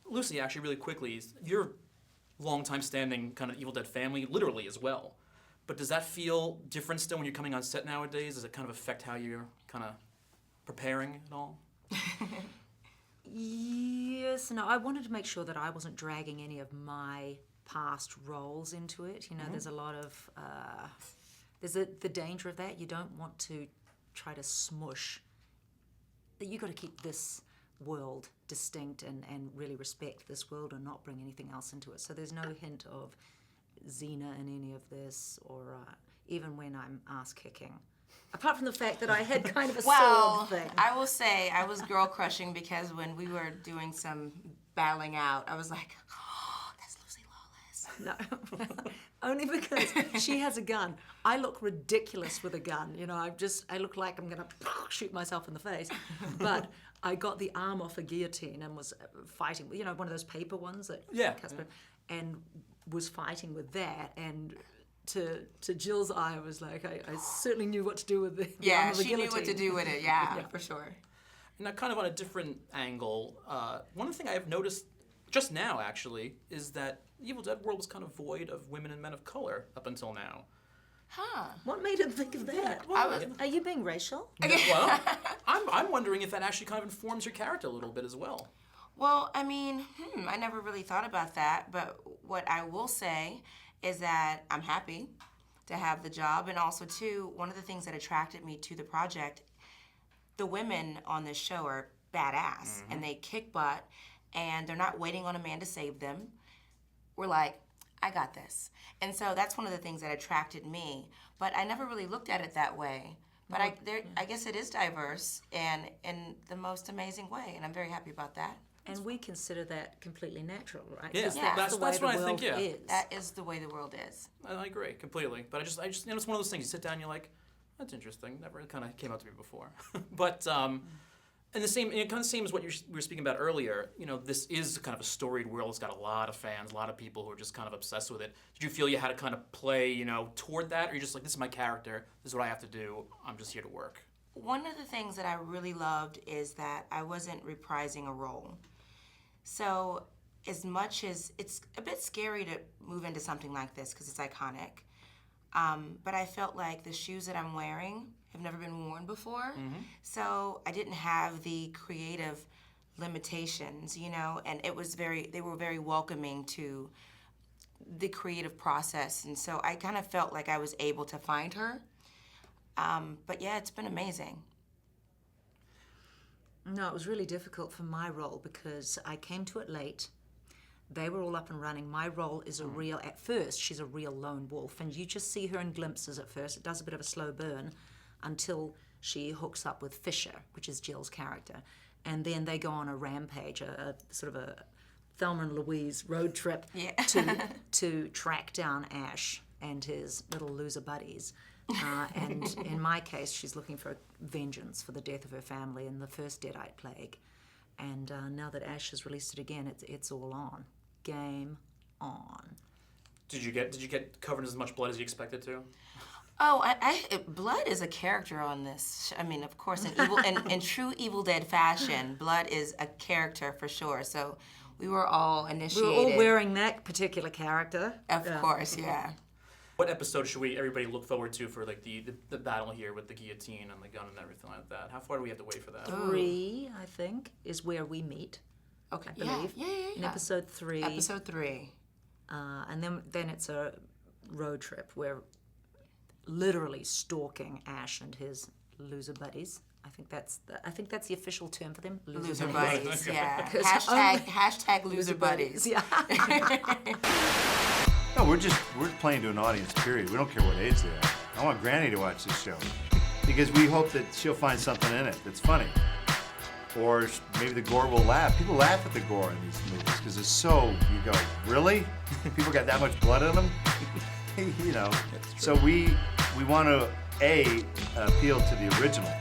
Lucy, actually, really quickly, you're long-time standing kind of Evil Dead family, literally as well. But does that feel different still when you're coming on set nowadays? Does it kind of affect how you're kind of preparing at all? Yes, no, I wanted to make sure that I wasn't dragging any of my past roles into it. You know, there's a lot of, the danger of that. You don't want to try to smush. You've got to keep this world distinct and really respect this world and not bring anything else into it. So there's no hint of Xena in any of this, or even when I'm ass-kicking. Apart from the fact that I had kind of a sword thing. I will say I was girl crushing because when we were doing some battling out, I was like, oh, that's Lucy Lawless. No, only because she has a gun. I look ridiculous with a gun. You know, I look like I'm gonna shoot myself in the face. But I got the arm off a guillotine and was fighting. You know, one of those paper ones that and was fighting with that. And to Jill's eye, I was like, I certainly knew what to do with the arm of the guillotine. She knew what to do with it. Yeah, for sure. Now, kind of on a different angle, one thing I have noticed just now, actually, is that the Evil Dead world was kind of void of women and men of color up until now. Huh. What made him think of that? Well, are you being racial? Well, I'm wondering if that actually kind of informs your character a little bit as well. Well, I mean, I never really thought about that, but what I will say is that I'm happy to have the job, and also, too, one of the things that attracted me to the project, the women on this show are badass, and they kick butt, and they're not waiting on a man to save them. We're like, I got this. And so that's one of the things that attracted me, but I never really looked at it that way. But I guess it is diverse and in the most amazing way, and I'm very happy about that. And we consider that completely natural, right? Yeah, that's what I think. Yeah, that is the way the world is. I agree completely. But I just, it's one of those things. You sit down, and you're like, that's interesting. Never kind of came out to me before. But and the same, kind of same as what we were speaking about earlier. You know, this is kind of a storied world. It's got a lot of fans, a lot of people who are just kind of obsessed with it. Did you feel you had to kind of play, toward that, or you're just like, this is my character. This is what I have to do. I'm just here to work. One of the things that I really loved is that I wasn't reprising a role. So as much as it's a bit scary to move into something like this because it's iconic, but I felt like the shoes that I'm wearing have never been worn before. So I didn't have the creative limitations, and they were very welcoming to the creative process. And so I kind of felt like I was able to find her. But yeah, it's been amazing. No, it was really difficult for my role because I came to it late. They were all up and running. My role is at first, she's a real lone wolf, and you just see her in glimpses at first. It does a bit of a slow burn until she hooks up with Fisher, which is Jill's character. And then they go on a rampage, a sort of a Thelma and Louise road trip to track down Ash and his little loser buddies. And in my case, she's looking for vengeance for the death of her family in the first Deadite plague. And now that Ash has released it again, it's all on. Game on. Did you get covered in as much blood as you expected to? Oh, blood is a character on this. I mean, of course, in true Evil Dead fashion, blood is a character for sure. So we were all initiated. We were all wearing that particular character. Of course, yeah. What episode should everybody look forward to for like the battle here with the guillotine and the gun and everything like that? How far do we have to wait for that? 3, I think, is where we meet. Okay. I believe. Yeah. In episode 3. Episode 3. And then it's a road trip. We're literally stalking Ash and his loser buddies. I think that's the official term for them. Loser buddies. Yeah. Hashtag loser buddies. Yeah. No, we're playing to an audience, period. We don't care what age they are. I want Granny to watch this show because we hope that she'll find something in it that's funny. Or maybe the gore will laugh. People laugh at the gore in these movies because it's so, you go, really? People got that much blood in them? So we want to, appeal to the original.